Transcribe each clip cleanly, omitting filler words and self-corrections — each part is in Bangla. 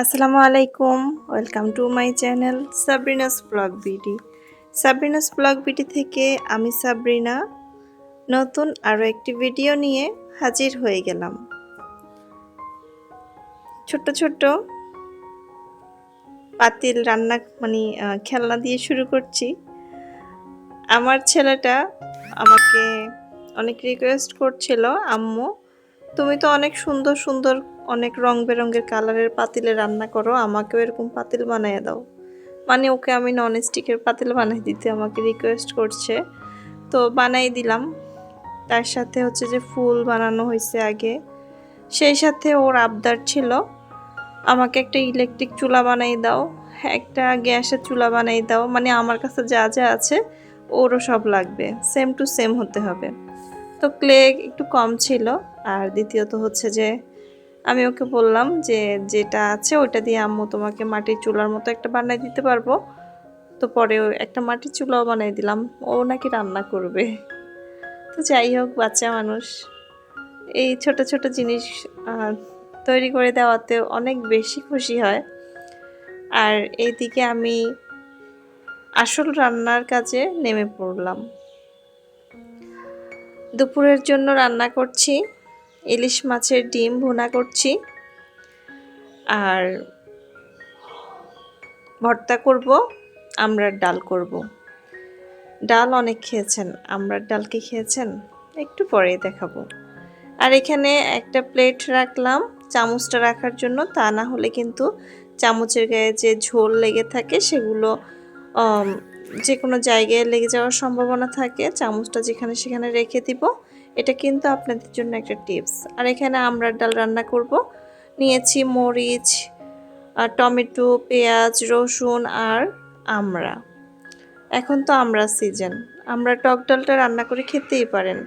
আসসালামু আলাইকুম, welcome to my channel Sabrina's blog BD. Sabrina's blog BD থেকে আমি সাবরিনা নতুন আরও একটি ভিডিও নিয়ে হাজির হয়ে গেলাম। ছোট্ট ছোট্ট পাতিল রান্না খেলনা দিয়ে শুরু করছি। আমার ছেলেটা আমাকে অনেক রিকোয়েস্ট করছিল, আম্মু তুমি তো অনেক সুন্দর সুন্দর অনেক রং বেরঙের কালারের পাতিলে রান্না করো, আমাকেও এরকম পাতিল বানিয়ে দাও। ওকে আমি নন স্টিকের পাতিল বানিয়ে দিতে আমাকে রিকোয়েস্ট করছে, তো বানাই দিলাম। তার সাথে হচ্ছে যে ফুল বানানো হয়েছে আগে, সেই সাথে ওর আবদার ছিল আমাকে একটা ইলেকট্রিক চুলা বানাই দাও, একটা গ্যাসের চুলা বানাই দাও। আমার কাছে যা যা আছে ওরও সব লাগবে, সেম টু সেম হতে হবে। তো ক্লে একটু কম ছিল, আর দ্বিতীয়ত হচ্ছে যে আমি ওকে বললাম যে যেটা আছে ওইটা দিয়ে আম্মু তোমাকে মাটির চুলার মতো একটা বানিয়ে দিতে পারবো। তো পরে একটা মাটির চুলাও বানিয়ে দিলাম, ও নাকি রান্না করবে। তো যাই হোক, বাচ্চা মানুষ এই ছোট ছোট জিনিস তৈরি করে দেওয়াতে অনেক বেশি খুশি হয়। আর এইদিকে আমি আসল রান্নার কাজে নেমে পড়লাম। দুপুরের জন্য রান্না করছি, ইলিশ মাছের ডিম ভুনা করছি, আর ভর্তা করব, আমড়ার ডাল করব। ডাল অনেক খেয়েছেন, আমড়ার ডাল কি খেয়েছেন একটু পরেই দেখাবো। আর এখানে একটা প্লেট রাখলাম চামচটা রাখার জন্য, তা না হলে কিন্তু চামচের গায়ে যে ঝোল লেগে থাকে সেগুলো যে কোনো জায়গায় লেগে যাওয়ার সম্ভাবনা থাকে। চামচটা যেখানে সেখানে রেখে দিব, এটা কিন্তু আপনাদের জন্য একটা টিপস। আর এখানে আমড়ার ডাল রান্না করব, নিয়েছি মরিচ, টমেটো, পেঁয়াজ, রসুন আর আমড়া। এখন তো আমড়ার সিজন, আমরা টক ডালটা রান্না করে খেতেই পারেন।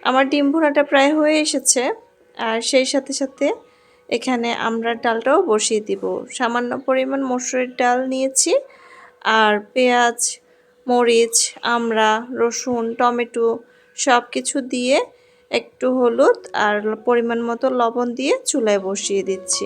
আমার ডিম ভুনাটা প্রায় হয়ে এসেছে, আর সেই সাথে সাথে এখানে আমড়ার ডালটাও বসিয়ে দিব। সামান্য পরিমাণ মসুরের ডাল নিয়েছি, আর পেঁয়াজ, মরিচ, আমড়া, রসুন, টমেটো সব কিছু দিয়ে একটু হলুদ আর পরিমাণ মতো লবণ দিয়ে চুলায় বসিয়ে দিচ্ছি।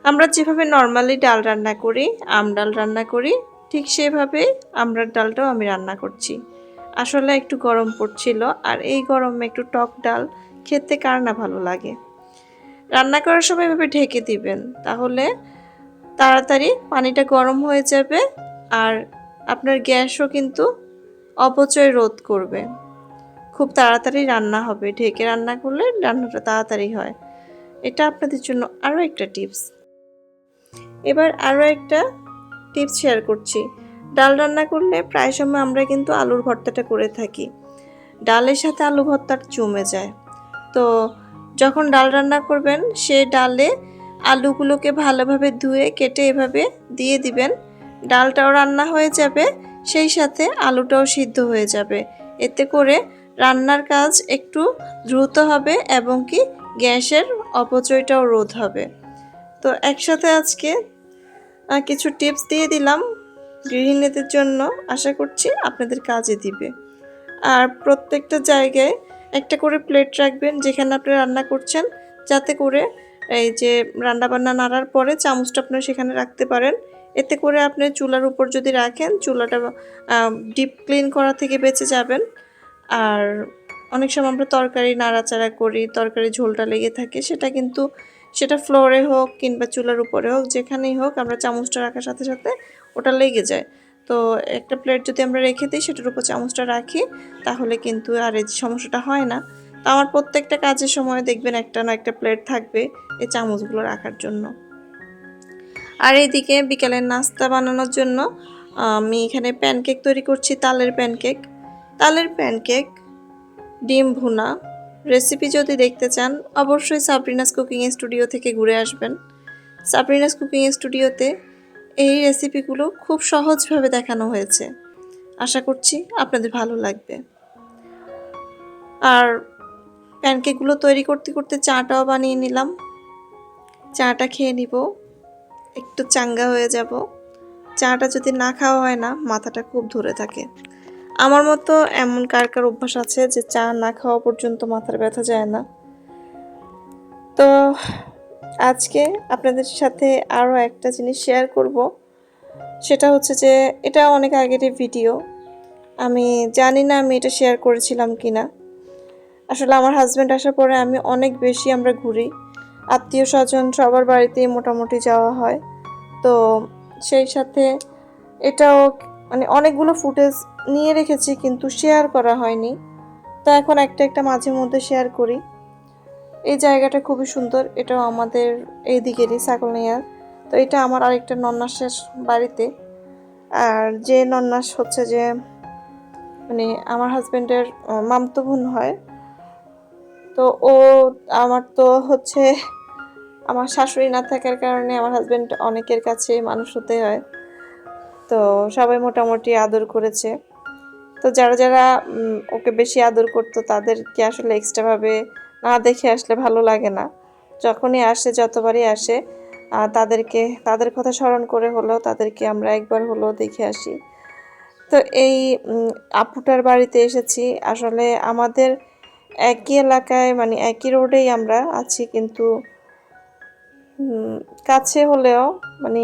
আমরা যেভাবে নর্মালি ডাল রান্না করি, আমডাল রান্না করি, ঠিক সেভাবেই আমড়ার ডালটাও আমি রান্না করছি। আসলে একটু গরম পড়ছিল, আর এই গরমে একটু টক ডাল খেতে কার না ভালো লাগে। রান্না করার সময় এভাবে ঢেকে দিবেন, তাহলে তাড়াতাড়ি পানিটা গরম হয়ে যাবে, আর আপনার গ্যাসও কিন্তু অপচয় রোধ করবে। খুব তাড়াতাড়ি রান্না হবে, ঢেকে রান্না করলে রান্নাটা তাড়াতাড়ি হয়। এটা আপনাদের জন্য আরও একটা টিপস। এবার আরও একটা টিপস শেয়ার করছি। ডাল রান্না করলে প্রায় সময় আমরা কিন্তু আলুর ভর্তাটা করে থাকি, ডালের সাথে আলু ভর্তাটা জমে যায়। তো যখন ডাল রান্না করবেন, সে ডালে আলুগুলোকে ভালোভাবে ধুয়ে কেটে এভাবে দিয়ে দিবেন, ডালটাও রান্না হয়ে যাবে, সেই সাথে আলুটাও সিদ্ধ হয়ে যাবে। এতে করে রান্নার কাজ একটু দ্রুত হবে এবং কি গ্যাসের অপচয়টাও রোধ হবে। তো একসাথে আজকে কিছু টিপস দিয়ে দিলাম গৃহিণীদের জন্য, আশা করছি আপনাদের কাজে দিবে। আর প্রত্যেকটা জায়গায় একটা করে প্লেট রাখবেন যেখানে আপনি রান্না করছেন, যাতে করে এই যে রান্নাবান্না নাড়ার পরে চামচটা আপনারা সেখানে রাখতে পারেন। এতে করে আপনি চুলার উপর যদি রাখেন, চুলাটা ডিপ ক্লিন করা থেকে বেঁচে যাবেন। আর অনেক সময় আমরা তরকারি নাড়াচাড়া করি, তরকারি ঝোলটা লেগে থাকে, সেটা ফ্লোরে হোক কিংবা চুলার উপরে হোক, যেখানেই হোক, আমরা চামচটা রাখার সাথে সাথে ওটা লেগে যায়। তো একটা প্লেট যদি আমরা রেখে দিই, সেটার উপর চামচটা রাখি, তাহলে কিন্তু আর এই সমস্যাটা হয় না। তো আমার প্রত্যেকটা কাজের সময় দেখবেন একটা না একটা প্লেট থাকবে এই চামচগুলো রাখার জন্য। আর এইদিকে বিকেলের নাস্তা বানানোর জন্য আমি এখানে প্যানকেক তৈরি করছি, তালের প্যানকেক, ডিম ভুনা। রেসিপি যদি দেখতে চান, অবশ্যই সাবরিনাস কুকিং স্টুডিও থেকে ঘুরে আসবেন। সাবরিনাস কুকিং স্টুডিওতে এই রেসিপিগুলো খুব সহজভাবে দেখানো হয়েছে, আশা করছি আপনাদের ভালো লাগবে। আর প্যানকেকগুলো তৈরি করতে করতে চাটাও বানিয়ে নিলাম, চাটা খেয়ে নিব, একটু চাঙ্গা হয়ে যাব। চাটা যদি না খাওয়া হয় না, মাথাটা খুব ধরে থাকে। আমার মতো এমন কার কার অভ্যাস আছে যে চা না খাওয়া পর্যন্ত মাথার ব্যথা যায় না? তো আজকে আপনাদের সাথে আরও একটা জিনিস শেয়ার করব, সেটা হচ্ছে যে এটা অনেক আগের ভিডিও। আমি জানি না আমি এটা শেয়ার করেছিলাম কিনা। আসলে আমার হাজব্যান্ড আসার পরে আমি অনেক বেশি আমরা ঘুরি, আত্মীয় স্বজন সবার বাড়িতেই মোটামুটি যাওয়া হয়। তো সেই সাথে এটাও মানে অনেকগুলো ফুটেজ নিয়ে রেখেছি কিন্তু শেয়ার করা হয়নি। তো এখন একটা একটা মাঝে মধ্যে শেয়ার করি। এই জায়গাটা খুবই সুন্দর, এটাও আমাদের এই দিকেরই ছাগলনাইয়ার। তো এটা আমার আরেকটা নন্নাসের বাড়িতে। আর যে নন্নাস হচ্ছে যে মানে আমার হাজব্যান্ডের মামতো বোন হয়। তো ও আমার তো হচ্ছে আমার শাশুড়ি না থাকার কারণে আমার হাজব্যান্ড অনেকের কাছে মানুষ হতে হয়। তো সবাই মোটামুটি আদর করেছে। তো যারা যারা ওকে বেশি আদর করতো তাদেরকে আসলে এক্সট্রাভাবে না দেখে আসলে ভালো লাগে না। যখনই আসে, যতবারই আসে, তাদের কথা স্মরণ করে হলেও তাদেরকে আমরা একবার হলেও দেখে আসি। তো এই আপুটার বাড়িতে এসেছি। আসলে আমাদের একই এলাকায় মানে একই রোডেই আমরা আছি, কিন্তু কাছে হলেও মানে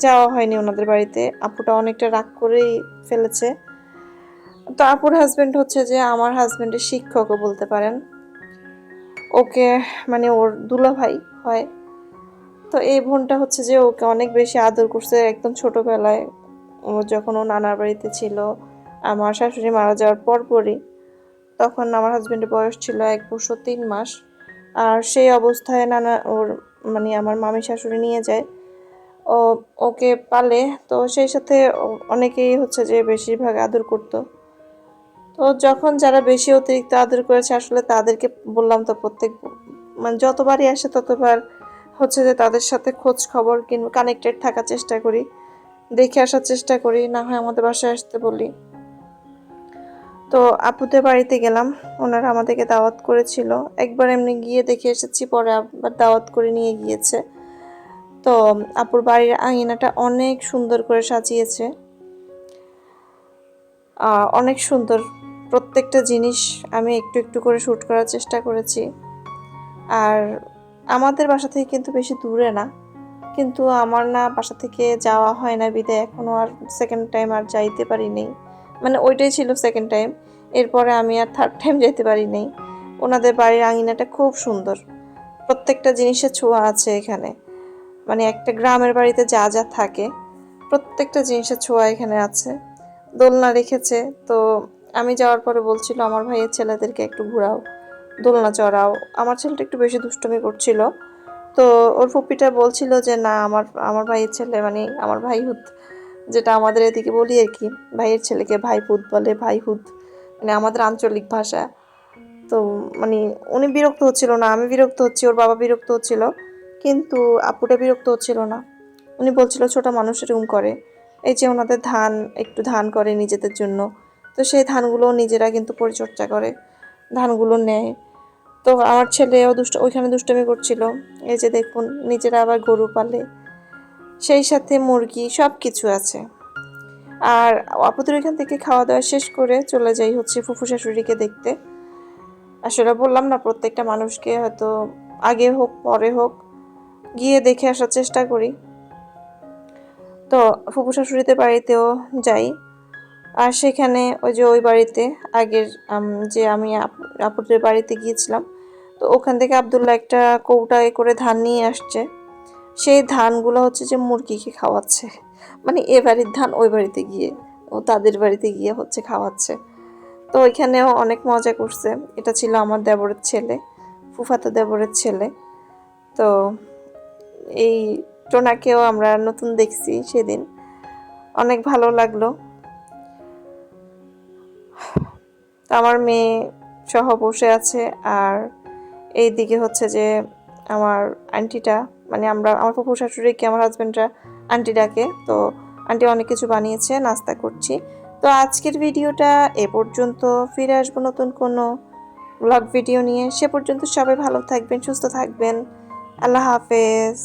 যাওয়া হয়নি ওনাদের বাড়িতে। আপুটা অনেকটা রাগ করেই ফেলেছে। তো আপুর হাজব্যান্ড হচ্ছে যে আমার হাজব্যান্ডের শিক্ষকও বলতে পারেন। ওকে মানে ওর দুলাভাই হয়। তো এই বোনটা হচ্ছে যে ওকে অনেক বেশি আদর করছে একদম ছোটবেলায়। ও যখন ও নানার বাড়িতে ছিল, আমার শাশুড়ি মারা যাওয়ার পরপরই, তখন আমার হাজব্যান্ডের বয়স ছিল 1 বছর 3 মাস। আর সেই অবস্থায় নানা ওর মানে আমার মামি শাশুড়ি নিয়ে যায়, ও ওকে পালে। তো সেই সাথে অনেকেই হচ্ছে যে বেশিরভাগ আদর করতো। তো যখন যারা বেশি অতিরিক্ত আদর করেছে আসলে তাদেরকে বললাম তো মানে যতবারই আসে ততবার হচ্ছে যে তাদের সাথে খোঁজ খবর কিংবা কানেক্টেড থাকার চেষ্টা করি, দেখে আসার চেষ্টা করি, না হয় আমাদের বাসায় আসতে বলি। তো আপুদের বাড়িতে গেলাম, ওনারা আমাদেরকে দাওয়াত করেছিল। একবার এমনি গিয়ে দেখে এসেছি, পরে আবার দাওয়াত করে নিয়ে গিয়েছে। তো আপুর বাড়ির আঙিনাটা অনেক সুন্দর করে সাজিয়েছে, অনেক সুন্দর। প্রত্যেকটা জিনিস আমি একটু একটু করে শ্যুট করার চেষ্টা করেছি। আর আমাদের বাসা থেকে কিন্তু বেশি দূরে না, কিন্তু আমার না বাসা থেকে যাওয়া হয় না বিদায় এখনও আর সেকেন্ড টাইম আর যাইতে পারিনি। মানে ওইটাই ছিল সেকেন্ড টাইম, এরপরে আমি আর থার্ড টাইম যেতে পারিনি। ওনাদের বাড়ির আঙিনাটা খুব সুন্দর, প্রত্যেকটা জিনিসের ছোঁয়া আছে এখানে। মানে একটা গ্রামের বাড়িতে যা যা থাকে প্রত্যেকটা জিনিসের ছোঁয়া এখানে আছে। দোলনা রেখেছে। তো আমি যাওয়ার পরে বলছিল আমার ভাইয়ের ছেলেদেরকে একটু ঘোরাও, দোলনা চড়াও। আমার ছেলেটা একটু বেশি দুষ্টুমি করছিল। তো ওর ফুপিটা বলছিল যে না, আমার আমার ভাইয়ের ছেলে মানে আমার ভাইহুত, যেটা আমাদের এদিকে বলি আর কি, ভাইয়ের ছেলেকে ভাইপুত বলে, ভাইহুত মানে আমাদের আঞ্চলিক ভাষা। তো মানে উনি বিরক্ত হচ্ছিল না, আমি বিরক্ত হচ্ছি, ওর বাবা বিরক্ত হচ্ছিল, কিন্তু আপুটা বিরক্ত হচ্ছিল না। উনি বলছিল ছোট মানুষ এরকম করে। এই যে ওনাদের একটু ধান করে নিজেদের জন্য, তো সেই ধানগুলো নিজেরা কিন্তু পরিচর্যা করে, ধানগুলো নেয়। তো আমার ছেলেও ওইখানে দুষ্টমি করছিল। এই যে দেখুন, নিজেরা আবার গরু পালে, সেই সাথে মুরগি, সব কিছু আছে। আর আপুদের এখান থেকে খাওয়া দাওয়া শেষ করে চলে যাই হচ্ছে ফুফু শাশুড়িকে দেখতে। আসলে বললাম না, প্রত্যেকটা মানুষকে হয়তো আগে হোক পরে হোক গিয়ে দেখে আসার চেষ্টা করি। তো ফুফু শাশুড়িদের বাড়িতেও যাই। আর সেখানে ওই যে ওই বাড়িতে আগের যে আমি আপুদের বাড়িতে গিয়েছিলাম, তো ওখান থেকে আব্দুল্লাহ একটা কৌটায় করে ধান নিয়ে আসছে। সেই ধানগুলো হচ্ছে যে মুরগিকে খাওয়াচ্ছে, মানে এ বাড়ির ধান ওই বাড়িতে গিয়ে ও তাদের বাড়িতে গিয়ে হচ্ছে খাওয়াচ্ছে। তো ওইখানেও অনেক মজা করছে। এটা ছিল আমার দেবরের ছেলে, ফুফাতো দেবরের ছেলে। তো এই টোনাকেও আমরা নতুন দেখছি সেদিন, অনেক ভালো লাগলো। তো আমার মেয়ে সহ বসে আছে। আর এই দিকে হচ্ছে যে আমার আন্টিটা, মানে আমার ফুফু শাশুড়িকে আমার হাজব্যান্ডরা আন্টি ডাকে। তো আন্টি অনেক কিছু বানিয়েছে, নাস্তা করছি। তো আজকের ভিডিওটা এ পর্যন্ত, ফিরে আসবো নতুন কোনো ব্লগ ভিডিও নিয়ে। সে পর্যন্ত সবাই ভালো থাকবেন, সুস্থ থাকবেন। আল্লাহ হাফেজ।